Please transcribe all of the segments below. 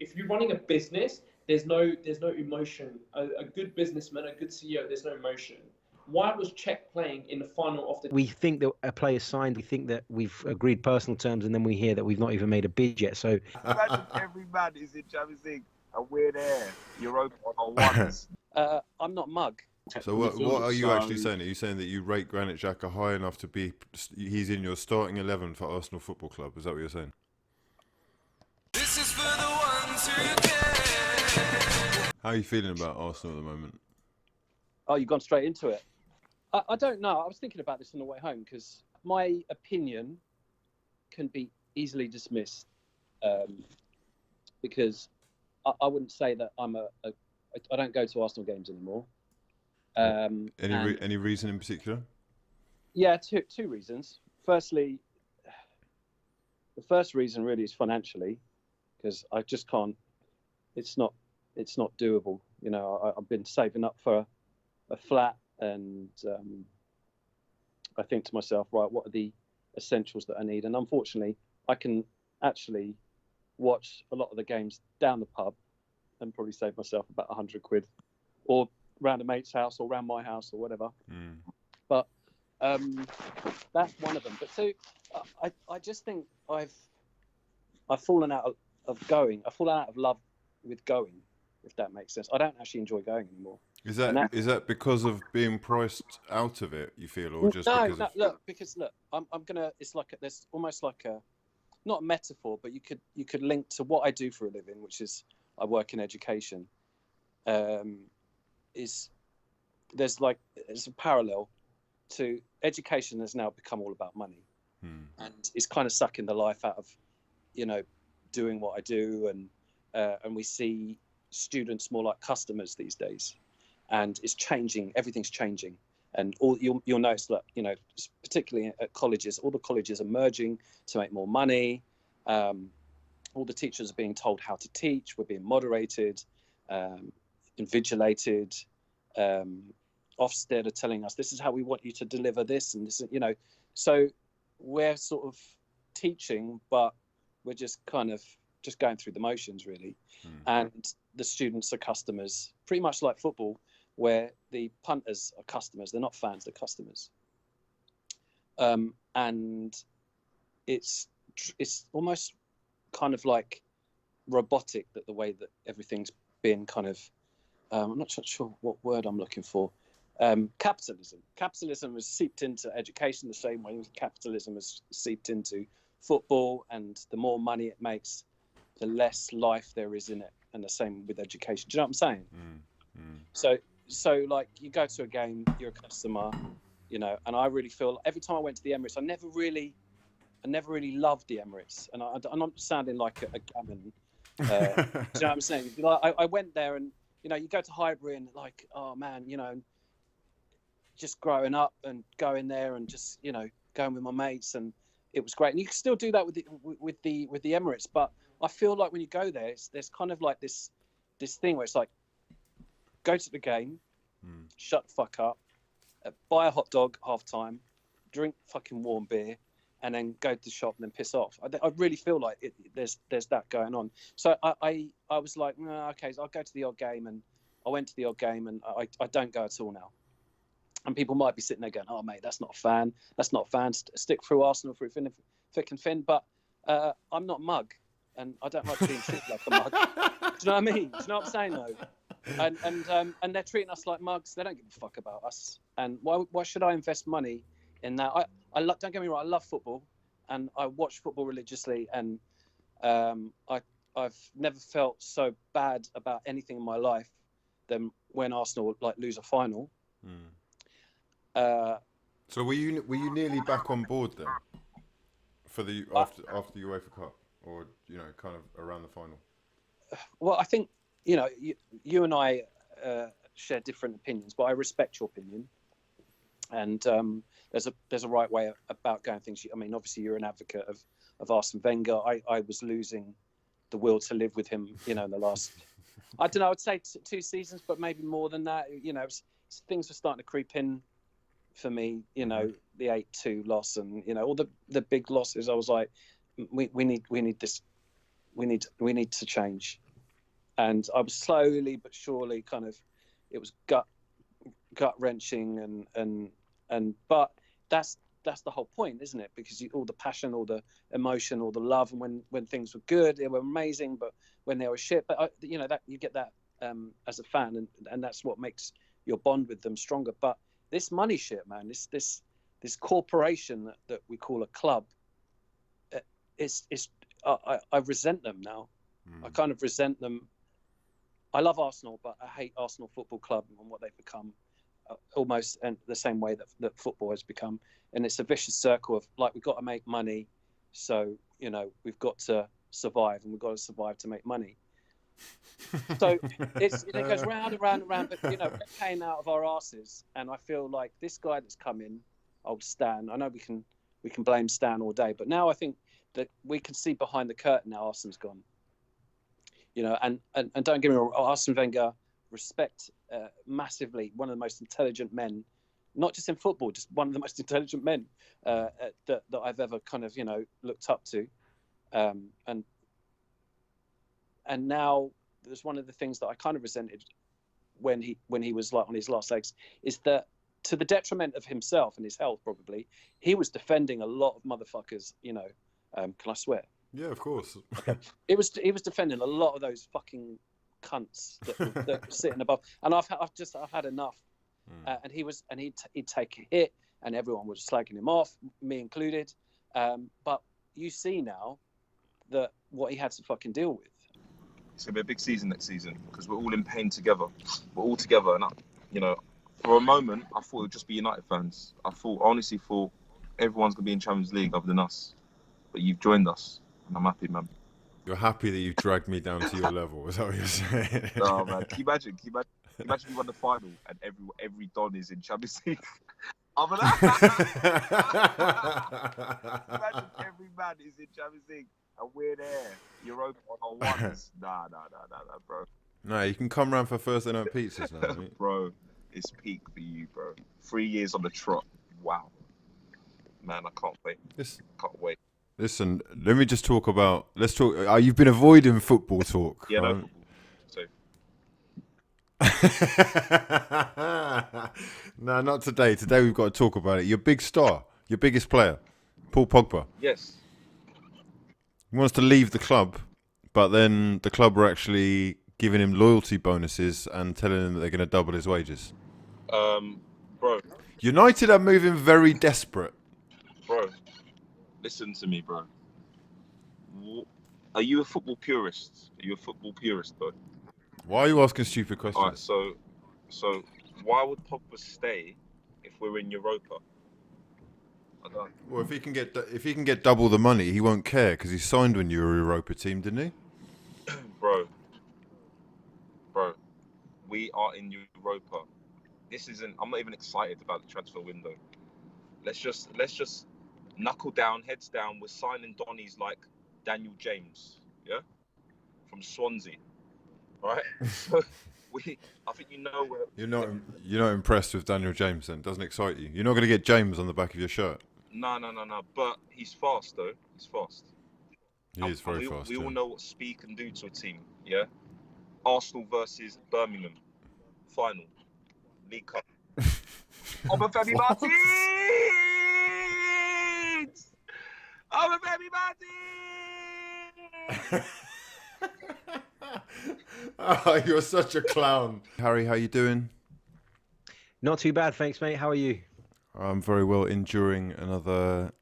if you're running a business, there's no emotion. A good businessman, a good CEO, there's no emotion. Why was Czech playing in the final of the? We think that a player signed. We think that we've agreed personal terms, and then we hear that we've not even made a bid yet. So imagine every man is in Champions League and we're there. Europa on ones. I'm not mug. So what are you actually saying? Are you saying that you rate Granit Xhaka high enough to be he's in your starting 11 for Arsenal Football Club? Is that what you're saying? This is for the ones who care. How are you feeling about Arsenal at the moment? Oh, you've gone straight into it. I don't know. I was thinking about this on the way home because my opinion can be easily dismissed because I wouldn't say that I don't go to Arsenal games anymore. Any reason in particular? Yeah, two reasons. Firstly, the first reason really is financially, because I just can't. It's not doable. You know, I've been saving up for a flat, and I think to myself, right, what are the essentials that I need? And unfortunately, I can actually watch a lot of the games down the pub and probably save myself about £100, or round a mate's house, or round my house, or whatever. But that's one of them. But two, I just think I've fallen out of going. I've fallen out of love with going, if that makes sense. I don't actually enjoy going anymore. Is that because of being priced out of it, you feel, or just because look, I'm gonna. It's like there's almost like a, not a metaphor, but you could link to what I do for a living, which is I work in education. There's a parallel to education has now become all about money, and it's kind of sucking the life out of, doing what I do, and we see students more like customers these days, and it's changing. Everything's changing, and you'll notice that particularly at colleges, all the colleges are merging to make more money. All the teachers are being told how to teach. We're being moderated, invigilated. Ofsted are telling us this is how we want you to deliver this, and this, so we're sort of teaching, but we're just kind of just going through the motions, really. And the students are customers, pretty much like football, where the punters are customers. They're not fans, they're customers. And it's almost kind of like robotic, that the way that everything's been kind of, I'm not sure what word I'm looking for. Capitalism. Capitalism has seeped into education the same way capitalism has seeped into football, and the more money it makes, the less life there is in it, and the same with education. Do you know what I'm saying? So like, you go to a game, you're a customer, and I really feel every time I went to the Emirates, I never really loved the Emirates, and I'm not sounding like a gammon. Do you know what I'm saying? Like, I went there, and you go to Highbury, and like, oh man, just growing up and going there and just going with my mates, and it was great. And you can still do that with the Emirates, but I feel like when you go there, there's kind of like this thing where it's like, go to the game, shut the fuck up, buy a hot dog half time, drink fucking warm beer, and then go to the shop and then piss off. I really feel like there's that going on. So I was like, okay, so I'll go to the odd game, and I went to the odd game, and I don't go at all now. And people might be sitting there going, oh mate, that's not a fan. Stick through Arsenal through thick and thin. But I'm not mug, and I don't like being treated like a mug. Do you know what I mean? Do you know what I'm saying though? And they're treating us like mugs. They don't give a fuck about us. And why should I invest money in that? Don't get me wrong, I love football, and I watch football religiously, and I've never felt so bad about anything in my life than when Arsenal lose a final. So were you nearly back on board then for the after the UEFA Cup, or kind of around the final? Well, I think you and I share different opinions, but I respect your opinion. And there's a right way about going things. I mean, obviously you're an advocate of Arsene Wenger. I was losing the will to live with him, in the last, I don't know, I'd say 2 seasons, but maybe more than that. Things were starting to creep in for me, the 8-2 loss, and all the big losses. I was like, we need this, we need to change. and I was slowly but surely kind of, it was gut wrenching, but that's the whole point, isn't it? Because all the passion, all the emotion, all the love, and when things were good, they were amazing, but when they were shit, but that you get that as a fan, and that's what makes your bond with them stronger. But this money shit, man, this corporation that we call a club, I resent them now. I kind of resent them. I love Arsenal, but I hate Arsenal Football Club and what they've become, almost in the same way that football has become. And it's a vicious circle of, like, we've got to make money, so we've got to survive, and we've got to survive to make money. So it goes round and round and round, but we're paying out of our asses. And I feel like this guy that's come in, old Stan, I know we can blame Stan all day, but now I think that we can see behind the curtain now Arsenal's gone. And don't get me wrong, Arsene Wenger, respect massively, one of the most intelligent men, not just in football, just one of the most intelligent men that I've ever kind of looked up to, and now there's one of the things that I kind of resented when he was like on his last legs, is that, to the detriment of himself and his health, probably, he was defending a lot of motherfuckers. Can I swear? Yeah, of course. Okay. He was defending a lot of those fucking cunts that were sitting above, and I've had enough. And he'd take a hit, and everyone was slagging him off, me included. But you see now that what he had to fucking deal with. It's gonna be a big season next season because we're all in pain together. We're all together, and for a moment I thought it would just be United fans. I honestly thought everyone's gonna be in Champions League other than us. But you've joined us, and I'm happy, man. You're happy that you've dragged me down to your level. Is that what you're saying? Oh man, can you imagine we won the final and every Don is in Champions League? Imagine every man is in Champions League and we're there. Europa on our ones. Nah, bro. No, you can come round for Thursday night pizzas now, mate. Bro, it's peak for you, bro. 3 years on the trot. Wow. Man, I can't wait. Can't wait. Listen, let me just talk about. Let's talk. You've been avoiding football talk. Yeah, right? no football. So. No, not today. Today we've got to talk about it. Your big star, your biggest player, Paul Pogba. Yes. He wants to leave the club, but then the club are actually giving him loyalty bonuses and telling him that they're going to double his wages. Bro. United are moving very desperate. Bro, listen to me, bro. Are you a football purist? Are you a football purist, bro? Why are you asking stupid questions? All right, so why would Pogba stay if we're in Europa? I don't. Well, if he can get double the money, he won't care because he signed when you were a Europa team, didn't he? Bro, we are in Europa. I'm not even excited about the transfer window. Let's just knuckle down, heads down. We're signing Donnies like Daniel James, yeah, from Swansea, all right? So I think you're not impressed with Daniel James then? Doesn't excite you? You're not going to get James on the back of your shirt. No. But he's fast though. He's fast. He is very fast. We all know what speed can do to a team. Yeah. Arsenal versus Birmingham, final, League Cup. Obafemi Martins! Obafemi Martins! Oh, you're such a clown. Harry, how you doing? Not too bad, thanks, mate. How are you? I'm very well, enduring another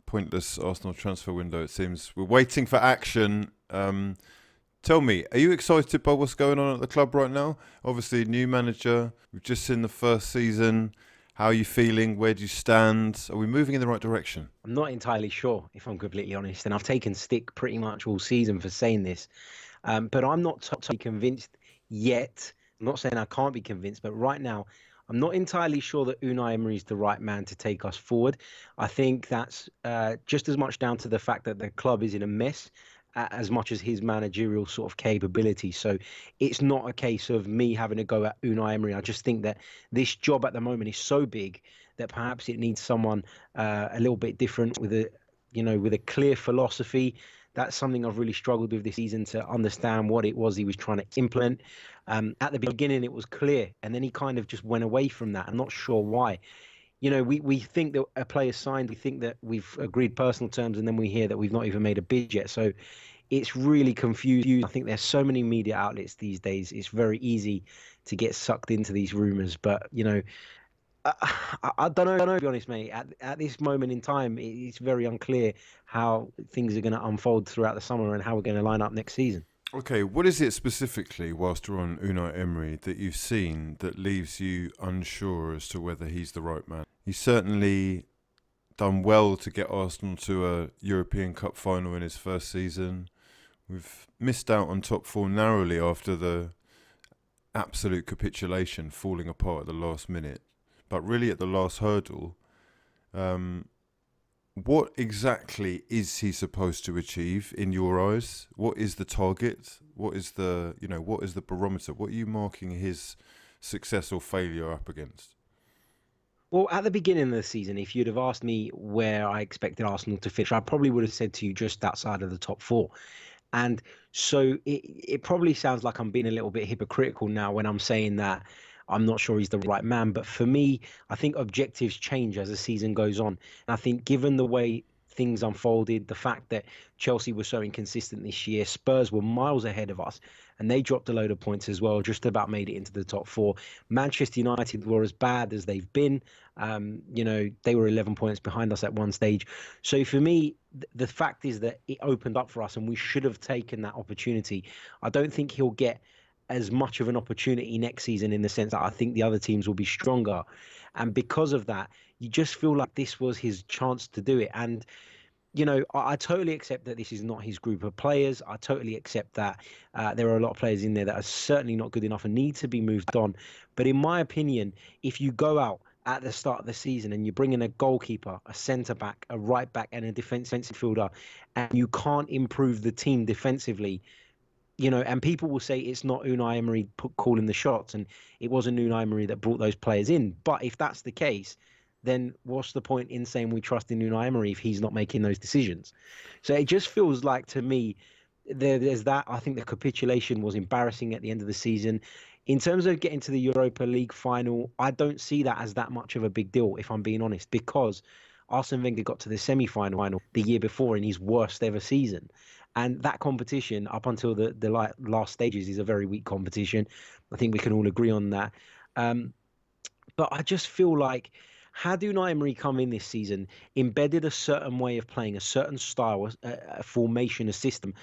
pointless Arsenal transfer window, it seems. We're waiting for action. Tell me, are you excited by what's going on at the club right now? Obviously, new manager. We've just seen the first season. How are you feeling? Where do you stand? Are we moving in the right direction? I'm not entirely sure, if I'm completely honest. And I've taken stick pretty much all season for saying this. But I'm not totally convinced yet. I'm not saying I can't be convinced, but right now, I'm not entirely sure that Unai Emery is the right man to take us forward. I think that's just as much down to the fact that the club is in a mess as much as his managerial sort of capability. So it's not a case of me having to go at Unai Emery. I just think that this job at the moment is so big that perhaps it needs someone a little bit different with a clear philosophy That's something I've really struggled with this season, to understand what it was he was trying to implement. At the beginning, it was clear, and then he kind of just went away from that. I'm not sure why. We think that a player signed, we think that we've agreed personal terms, and then we hear that we've not even made a bid yet. So it's really confusing. I think there's so many media outlets these days. It's very easy to get sucked into these rumors. But, I don't know, to be honest, mate. At this moment in time, it's very unclear how things are going to unfold throughout the summer and how we're going to line up next season. Okay, what is it specifically, whilst we're on Unai Emery, that you've seen that leaves you unsure as to whether he's the right man? He's certainly done well to get Arsenal to a European Cup final in his first season. We've missed out on top four narrowly after the absolute capitulation, falling apart at the last minute. But really at the last hurdle, what exactly is he supposed to achieve in your eyes? What is the target? What is the barometer? What are you marking his success or failure up against? Well, at the beginning of the season, if you'd have asked me where I expected Arsenal to finish, I probably would have said to you just outside of the top four. And so it probably sounds like I'm being a little bit hypocritical now when I'm saying that I'm not sure he's the right man. But for me, I think objectives change as the season goes on. And I think given the way things unfolded, the fact that Chelsea were so inconsistent this year, Spurs were miles ahead of us and they dropped a load of points as well, just about made it into the top four. Manchester United were as bad as they've been. They were 11 points behind us at one stage. So for me, the fact is that it opened up for us and we should have taken that opportunity. I don't think he'll get as much of an opportunity next season, in the sense that I think the other teams will be stronger. And because of that, you just feel like this was his chance to do it. And I totally accept that this is not his group of players. I totally accept that there are a lot of players in there that are certainly not good enough and need to be moved on. But in my opinion, if you go out at the start of the season and you bring in a goalkeeper, a centre-back, a right-back and a defensive fielder, and you can't improve the team defensively, and people will say it's not Unai Emery calling the shots, and it wasn't Unai Emery that brought those players in. But if that's the case, then what's the point in saying we trust in Unai Emery if he's not making those decisions? So it just feels like, to me, there's that. I think the capitulation was embarrassing at the end of the season. In terms of getting to the Europa League final, I don't see that as that much of a big deal, if I'm being honest, because Arsene Wenger got to the semi-final the year before in his worst ever season. And that competition, up until the last stages, is a very weak competition. I think we can all agree on that. But I just feel like, had Unai Emery come in this season, embedded a certain way of playing, a certain style, a formation, a system,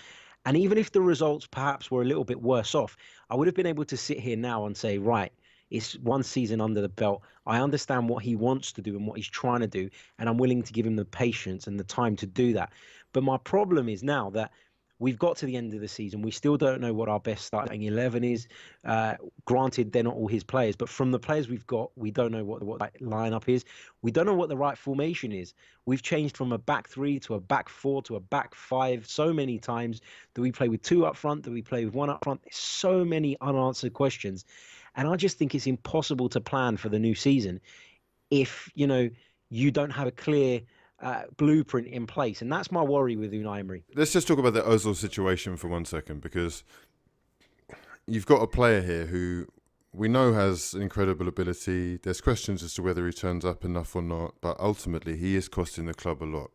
and even if the results perhaps were a little bit worse off, I would have been able to sit here now and say, right, it's one season under the belt. I understand what he wants to do and what he's trying to do, and I'm willing to give him the patience and the time to do that. But my problem is now that we've got to the end of the season. We still don't know what our best starting 11 is. Granted, they're not all his players, but from the players we've got, we don't know what the lineup is. We don't know what the right formation is. We've changed from a back three to a back four to a back five so many times. Do we play with two up front? Do we play with one up front? There's so many unanswered questions. And I just think it's impossible to plan for the new season if, you don't have a clear blueprint in place. And that's my worry with Unai Emery. Let's just talk about the Ozil situation for 1 second, because you've got a player here who we know has incredible ability. There's questions as to whether he turns up enough or not, but ultimately he is costing the club a lot.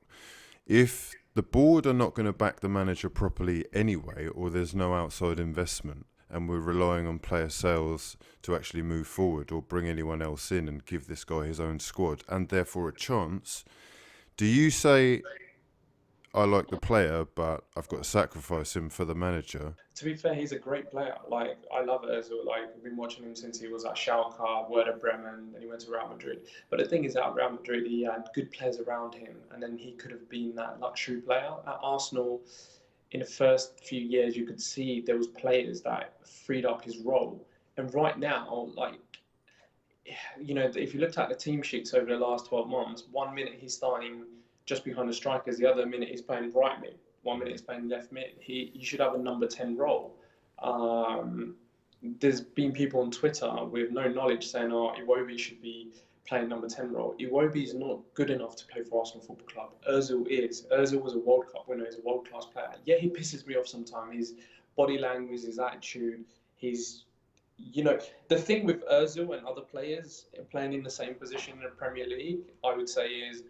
If the board are not going to back the manager properly anyway, or there's no outside investment, and we're relying on player sales to actually move forward or bring anyone else in and give this guy his own squad and therefore a chance, do you say, I like the player, but I've got to sacrifice him for the manager? To be fair, he's a great player. Like, I love Ozil. Like, I've been watching him since he was at Schalke, Werder Bremen, then he went to Real Madrid. But the thing is, at Real Madrid, he had good players around him, and then he could have been that luxury player. At Arsenal, in the first few years, you could see there was players that freed up his role. And right now, if you looked at the team sheets over the last 12 months, 1 minute he's starting just behind the strikers, the other minute he's playing right mid, 1 minute he's playing left mid. He should have a number 10 role. There's been people on Twitter with no knowledge saying, Iwobi should be playing number 10 role. Iwobi is not good enough to play for Arsenal Football Club. Ozil is. Ozil was a World Cup winner. He's a world-class player. Yeah, he pisses me off sometimes. His body language, his attitude, his... the thing with Ozil and other players playing in the same position in the Premier League, I would say, is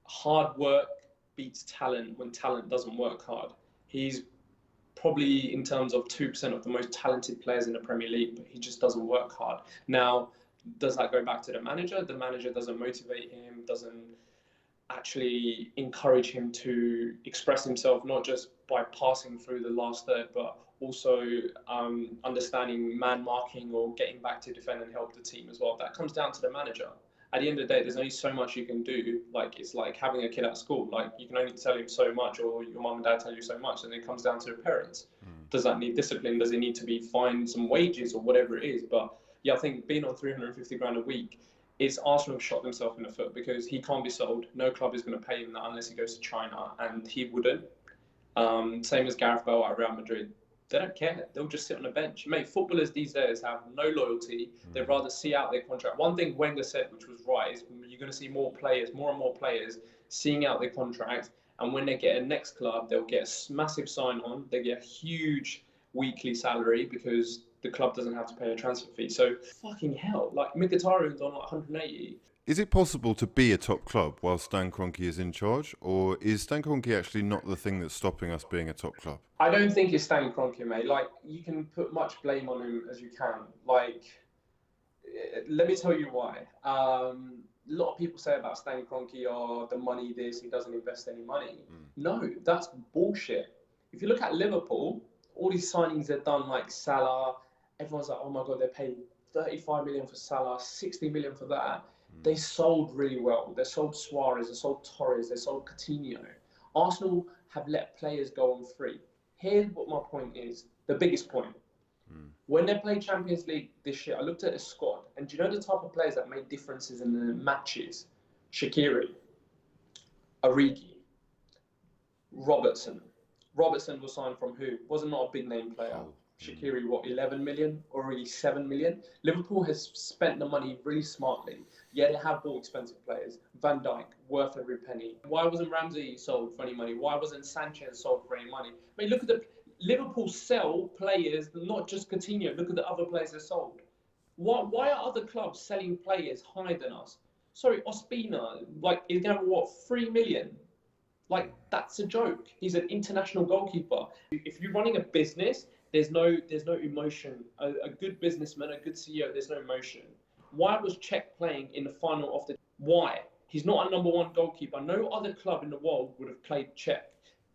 hard work beats talent when talent doesn't work hard. He's probably, in terms of 2% of the most talented players in the Premier League, but he just doesn't work hard. Now, does that go back to the manager? The manager doesn't motivate him, doesn't actually encourage him to express himself, not just by passing through the last third, but also understanding man marking or getting back to defend and help the team as well. That comes down to the manager. At the end of the day, there's only so much you can do. Like, it's like having a kid at school. Like, you can only tell him so much, or your mum and dad tell you so much, and it comes down to the parents. Does that need discipline? Does it need to be fined some wages or whatever it is? But yeah, I think being on 350 grand a week, it's Arsenal have shot themselves in the foot, because he can't be sold. No club is going to pay him that unless he goes to China, and he wouldn't. Same as Gareth Bale at Real Madrid. They don't care. They'll just sit on the bench. Mate, footballers these days have no loyalty. They'd rather see out their contract. One thing Wenger said, which was right, is you're going to see more and more players seeing out their contract. And when they get a next club, they'll get a massive sign-on. They get a huge weekly salary because the club doesn't have to pay a transfer fee. So, fucking hell. Like, Mkhitaryan's on like 180. Is it possible to be a top club while Stan Kroenke is in charge, or is Stan Kroenke actually not the thing that's stopping us being a top club? I don't think it's Stan Kroenke, mate. Like, you can put much blame on him as you can. Like, let me tell you why. A lot of people say about Stan Kroenke, the money this, he doesn't invest any money. No, that's bullshit. If you look at Liverpool, all these signings they've done, like Salah, everyone's like, oh my God, they're paying 35 million for Salah, 60 million for that. They sold really well. They sold Suarez, they sold Torres, they sold Coutinho. Arsenal have let players go on free. Here's what my point is, the biggest point. When they played Champions League this year, I looked at the squad, and do you know the type of players that made differences in the matches? Shaqiri, Origi, Robertson. Robertson was signed from who? Wasn't not a big name player. Shaqiri, 11 million, already 7 million. Liverpool has spent the money really smartly. Yeah, they have bought expensive players. Van Dijk, worth every penny. Why wasn't Ramsey sold for any money? Why wasn't Sanchez sold for any money? I mean, look at the Liverpool sell players, not just Coutinho. Look at the other players they sold. Why are other clubs selling players higher than us? Sorry, Ospina, like, is going to 3 million? Like, that's a joke. He's an international goalkeeper. If you're running a business, there's no emotion. A good businessman, a good CEO, there's no emotion. Why was Cech playing in the final of the... Why? He's not a number one goalkeeper. No other club in the world would have played Cech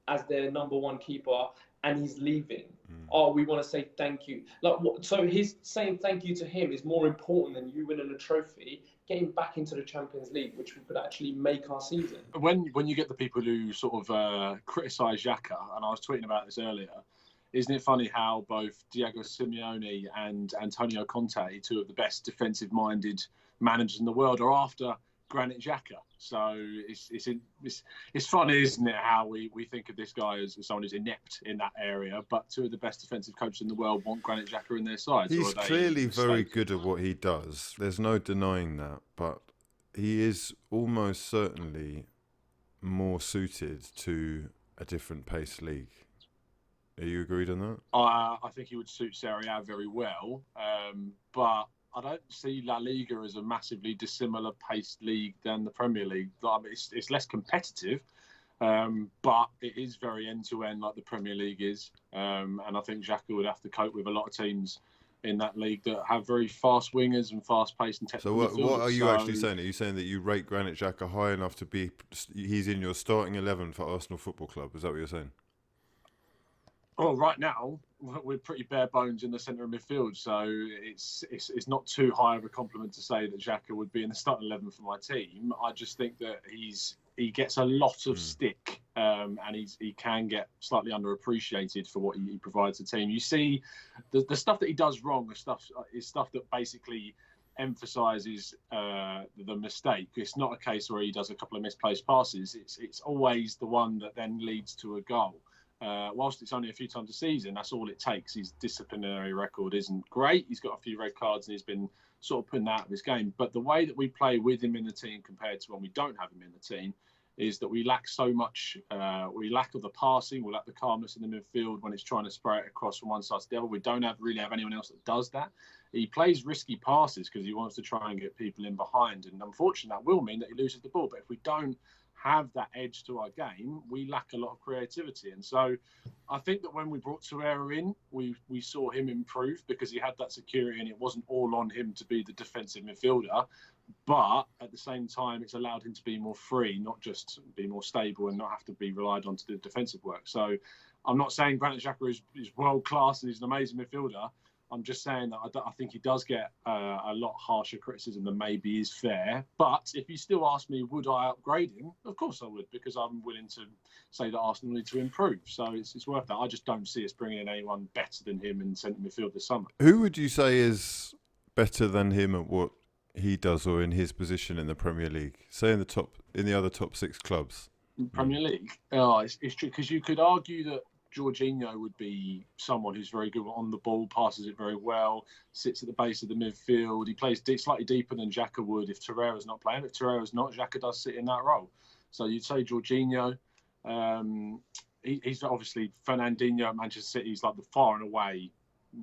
as their number one keeper, and he's leaving. Oh, we want to say thank you. Like, so his saying thank you to him is more important than you winning a trophy, getting back into the Champions League, which could actually make our season. When you get the people who sort of criticise Xhaka, and I was tweeting about this earlier, isn't it funny how both Diego Simeone and Antonio Conte, two of the best defensive-minded managers in the world, are after Granit Xhaka? So it's funny, isn't it, how we think of this guy as someone who's inept in that area, but two of the best defensive coaches in the world want Granit Xhaka in their side. He's clearly very good at what he does. There's no denying that, but he is almost certainly more suited to a different pace league. Are you agreed on that? I think he would suit Serie A very well, but I don't see La Liga as a massively dissimilar paced league than the Premier League. I mean, it's less competitive, but it is very end-to-end like the Premier League is. And I think Xhaka would have to cope with a lot of teams in that league that have very fast wingers and fast-paced and technical. So what are you actually saying? Are you saying that you rate Granit Xhaka high enough to be... He's in your starting 11 for Arsenal Football Club? Is that what you're saying? Well, right now we're pretty bare bones in the centre of midfield, so it's not too high of a compliment to say that Xhaka would be in the starting 11 for my team. I just think that he gets a lot of stick, and he can get slightly underappreciated for what he provides the team. You see, the stuff that he does wrong is stuff that basically emphasises the mistake. It's not a case where he does a couple of misplaced passes. It's always the one that then leads to a goal. Whilst it's only a few times a season, that's all it takes. His disciplinary record isn't great. He's got a few red cards and he's been sort of putting that out of his game. But the way that we play with him in the team compared to when we don't have him in the team is that we lack so much. We lack of the passing, we lack the calmness in the midfield when it's trying to spray it across from one side to the other. We don't really have anyone else that does that. He plays risky passes because he wants to try and get people in behind. And unfortunately, that will mean that he loses the ball. But if we don't have that edge to our game, we lack a lot of creativity. And so I think that when we brought Torreira in, we saw him improve because he had that security and it wasn't all on him to be the defensive midfielder. But at the same time, it's allowed him to be more free, not just be more stable and not have to be relied on to do defensive work. So I'm not saying Granit Xhaka is world class and he's an amazing midfielder. I'm just saying that I think he does get a lot harsher criticism than maybe is fair. But if you still ask me, would I upgrade him? Of course I would, because I'm willing to say that Arsenal need to improve. So it's worth that. I just don't see us bringing in anyone better than him in centre midfield this summer. Who would you say is better than him at what he does or in his position in the Premier League? Say in the other top 6 clubs. Premier League? Oh, it's true, because you could argue that Jorginho would be someone who's very good on the ball, passes it very well, sits at the base of the midfield. He plays slightly deeper than Xhaka would if Torreira's not playing. If Torreira's not, Xhaka does sit in that role. So you'd say Jorginho. He's obviously Fernandinho at Manchester City. He's like the far and away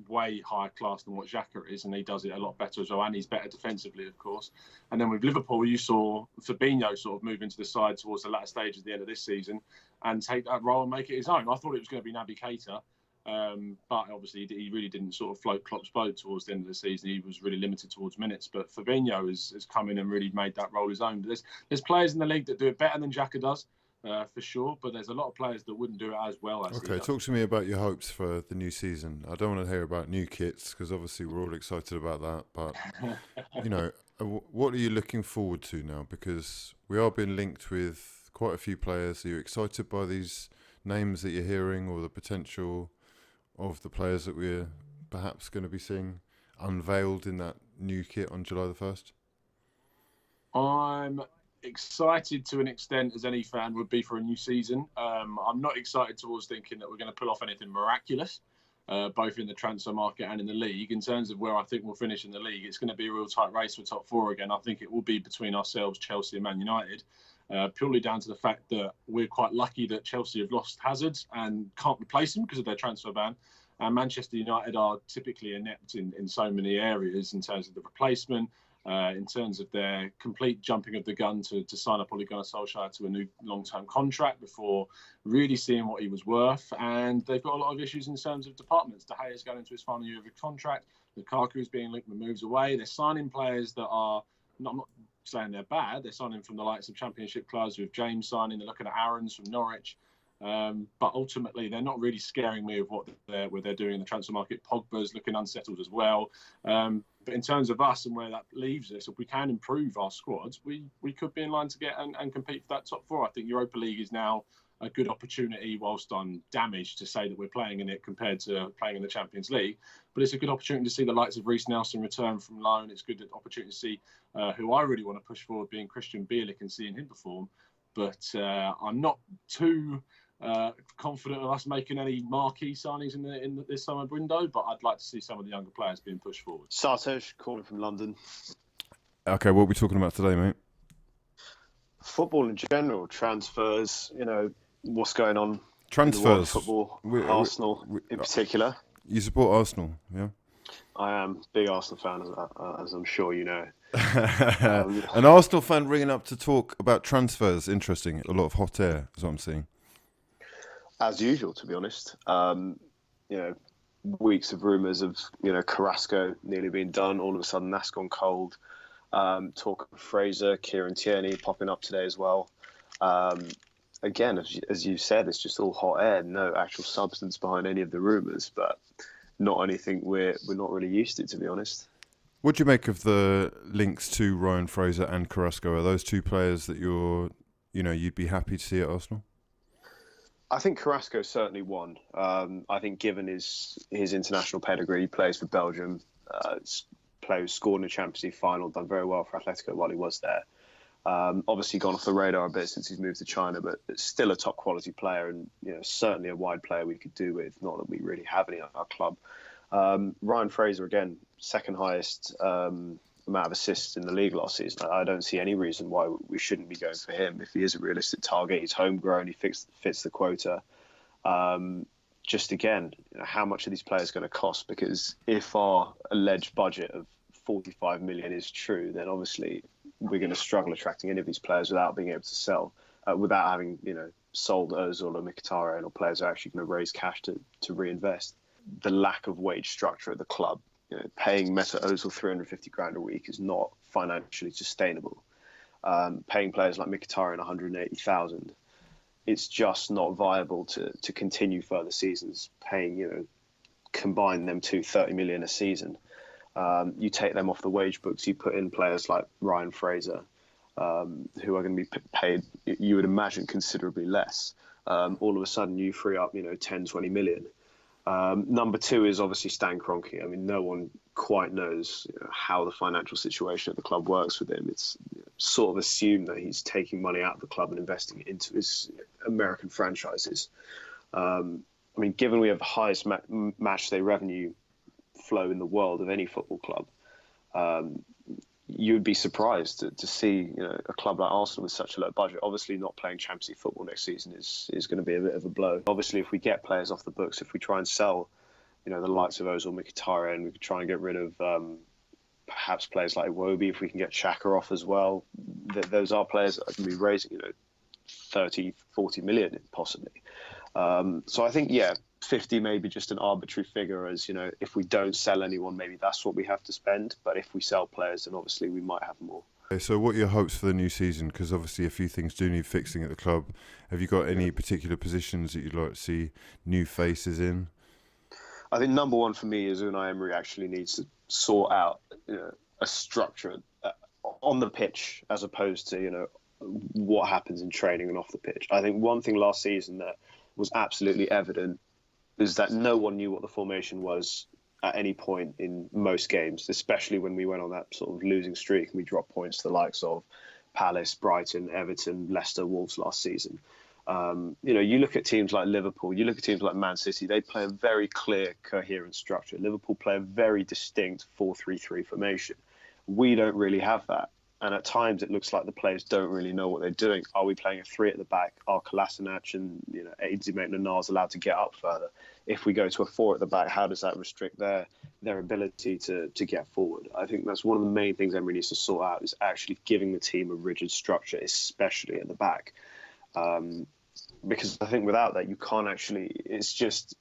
way higher class than what Xhaka is, and he does it a lot better as well, and he's better defensively, of course. And then with Liverpool, you saw Fabinho sort of move into the side towards the latter stage at the end of this season and take that role and make it his own. I thought it was going to be Naby Keita, but obviously he really didn't sort of float Klopp's boat towards the end of the season. He was really limited towards minutes, but Fabinho has come in and really made that role his own. There's players in the league that do it better than Xhaka does. For sure, but there's a lot of players that wouldn't do it as well as he does. Talk to me about your hopes for the new season. I don't want to hear about new kits because obviously we're all excited about that, but you know, what are you looking forward to now? Because we are being linked with quite a few players. Are you excited by these names that you're hearing or the potential of the players that we're perhaps going to be seeing unveiled in that new kit on July the 1st? I'm excited to an extent as any fan would be for a new season. I'm not excited towards thinking that we're going to pull off anything miraculous, both in the transfer market and in the league. In terms of where I think we'll finish in the league, it's going to be a real tight race for top 4 again. I think it will be between ourselves, Chelsea and Man United, purely down to the fact that we're quite lucky that Chelsea have lost Hazard and can't replace him because of their transfer ban. And Manchester United are typically inept in so many areas in terms of the replacement, in terms of their complete jumping of the gun to sign up Ole Gunnar Solskjaer to a new long-term contract before really seeing what he was worth. And they've got a lot of issues in terms of departments. De Gea's going into his final year of his contract. Lukaku's being linked with moves away. They're signing players that are, I'm not saying they're bad, they're signing from the likes of Championship clubs with James signing. They're looking at Aarons from Norwich. But ultimately, they're not really scaring me of what they're doing in the transfer market. Pogba's looking unsettled as well. But in terms of us and where that leaves us, if we can improve our squads, we could be in line to get and compete for that top 4. I think Europa League is now a good opportunity, whilst I'm damaged to say that we're playing in it compared to playing in the Champions League. But it's a good opportunity to see the likes of Reece Nelson return from loan. It's a good opportunity to see who I really want to push forward, being Christian Bielik, and seeing him perform. But I'm not too confident of us making any marquee signings in this summer window, but I'd like to see some of the younger players being pushed forward. Sartosh, calling from London. Okay, what are we talking about today, mate? Football in general, transfers, you know, what's going on Transfers. in the world of football, Arsenal in particular. You support Arsenal, yeah? I am a big Arsenal fan, as I'm sure you know. An Arsenal fan ringing up to talk about transfers. Interesting. A lot of hot air is what I'm seeing. As usual, to be honest. You know, weeks of rumours of, you know, Carrasco nearly being done. All of a sudden, that's gone cold. Talk of Fraser, Kieran Tierney popping up today as well. Again, as you said, it's just all hot air. No actual substance behind any of the rumours, but not anything we're not really used to be honest. What do you make of the links to Ryan Fraser and Carrasco? Are those two players that you'd be happy to see at Arsenal? I think Carrasco certainly one. I think given his international pedigree, he plays for Belgium, scored in a Champions League final, done very well for Atletico while he was there. Obviously gone off the radar a bit since he's moved to China, but it's still a top quality player, and certainly a wide player we could do with. Not that we really have any at our club. Ryan Fraser, again, second highest amount of assists in the league last season. I don't see any reason why we shouldn't be going for him. If he is a realistic target, he's homegrown, he fits the quota. Just again, how much are these players going to cost? Because if our alleged budget of 45 million is true, then obviously we're going to struggle attracting any of these players without being able to sell, without having sold Ozil or Mkhitaryan, or players who are actually going to raise cash to reinvest. The lack of wage structure at the club, paying Mesut Ozil 350 grand a week is not financially sustainable. Paying players like Mkhitaryan 180,000, it's just not viable to continue further seasons. Paying combine them to 30 million a season. You take them off the wage books, you put in players like Ryan Fraser, who are going to be paid, you would imagine, considerably less. All of a sudden you free up 10, 20 million. Number two is obviously Stan Kroenke. I mean, no one quite knows how the financial situation at the club works with him. It's sort of assumed that he's taking money out of the club and investing it into his American franchises. I mean, given we have the highest match day revenue flow in the world of any football club, you would be surprised to see a club like Arsenal with such a low budget. Obviously, not playing Champions League football next season is going to be a bit of a blow. Obviously, if we get players off the books, if we try and sell, the likes of Ozil, Mkhitaryan, we could try and get rid of perhaps players like Iwobi. If we can get Xhaka off as well, those are players that can be raising 30, 40 million possibly. So I think 50 may be just an arbitrary figure, as if we don't sell anyone, maybe that's what we have to spend. But if we sell players, then obviously we might have more. Okay, so what are your hopes for the new season? Because obviously a few things do need fixing at the club. Have you got any particular positions that you'd like to see new faces in? I think number one for me is Unai Emery actually needs to sort out a structure on the pitch, as opposed to what happens in training and off the pitch. I think one thing last season that was absolutely evident is that no one knew what the formation was at any point in most games, especially when we went on that sort of losing streak and we dropped points to the likes of Palace, Brighton, Everton, Leicester, Wolves last season. You look at teams like Liverpool, you look at teams like Man City, they play a very clear, coherent structure. Liverpool play a very distinct 4-3-3 formation. We don't really have that. And at times it looks like the players don't really know what they're doing. Are we playing a three at the back? Are Kolasinac and Eidzi Maitland-Niles allowed to get up further? If we go to a four at the back, how does that restrict their ability to get forward? I think that's one of the main things Emery needs to sort out, is actually giving the team a rigid structure, especially at the back. Because I think without that, you can't actually, it's just,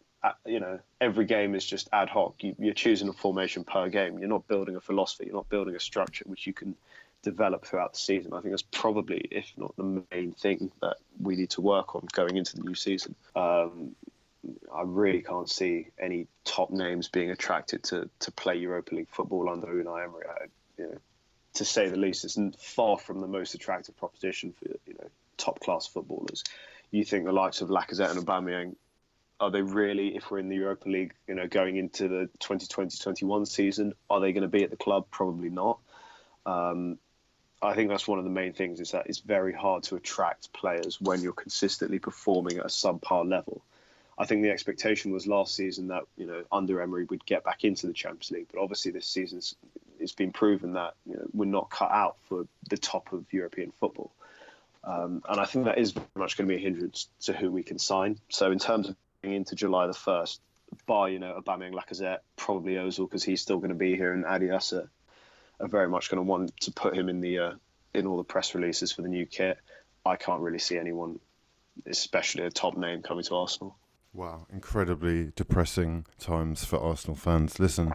every game is just ad hoc. You're choosing a formation per game. You're not building a philosophy. You're not building a structure which you can develop throughout the season. I think that's probably, if not the main thing that we need to work on going into the new season. I really can't see any top names being attracted to play Europa League football under Unai Emery. To say the least, it's far from the most attractive proposition for top class footballers. You think the likes of Lacazette and Aubameyang, are they really, if we're in the Europa League, going into the 2020-21 season, are they going to be at the club? Probably not. I think that's one of the main things, is that it's very hard to attract players when you're consistently performing at a subpar level. I think the expectation was last season that, under Emery we'd get back into the Champions League. But obviously this season it's been proven that we're not cut out for the top of European football. And I think that is very much going to be a hindrance to who we can sign. So in terms of going into July the 1st, bar, Aubameyang, Lacazette, probably Ozil, because he's still going to be here, and Adidas are very much going to want to put him in all the press releases for the new kit. I can't really see anyone, especially a top name, coming to Arsenal. Wow, incredibly depressing times for Arsenal fans. Listen,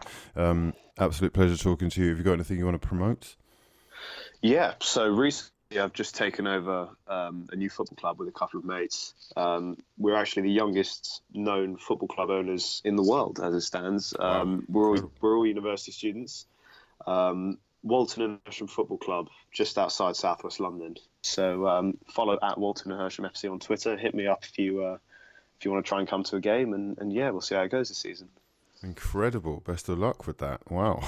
absolute pleasure talking to you. Have you got anything you want to promote? Yeah, so recently I've just taken over a new football club with a couple of mates. We're actually the youngest known football club owners in the world as it stands. Wow. We're all university students. Walton and Hersham Football Club, just outside southwest London. So follow at Walton and Hersham FC on Twitter. Hit me up if you want to try and come to a game, and we'll see how it goes this season. Incredible. Best of luck with that. Wow.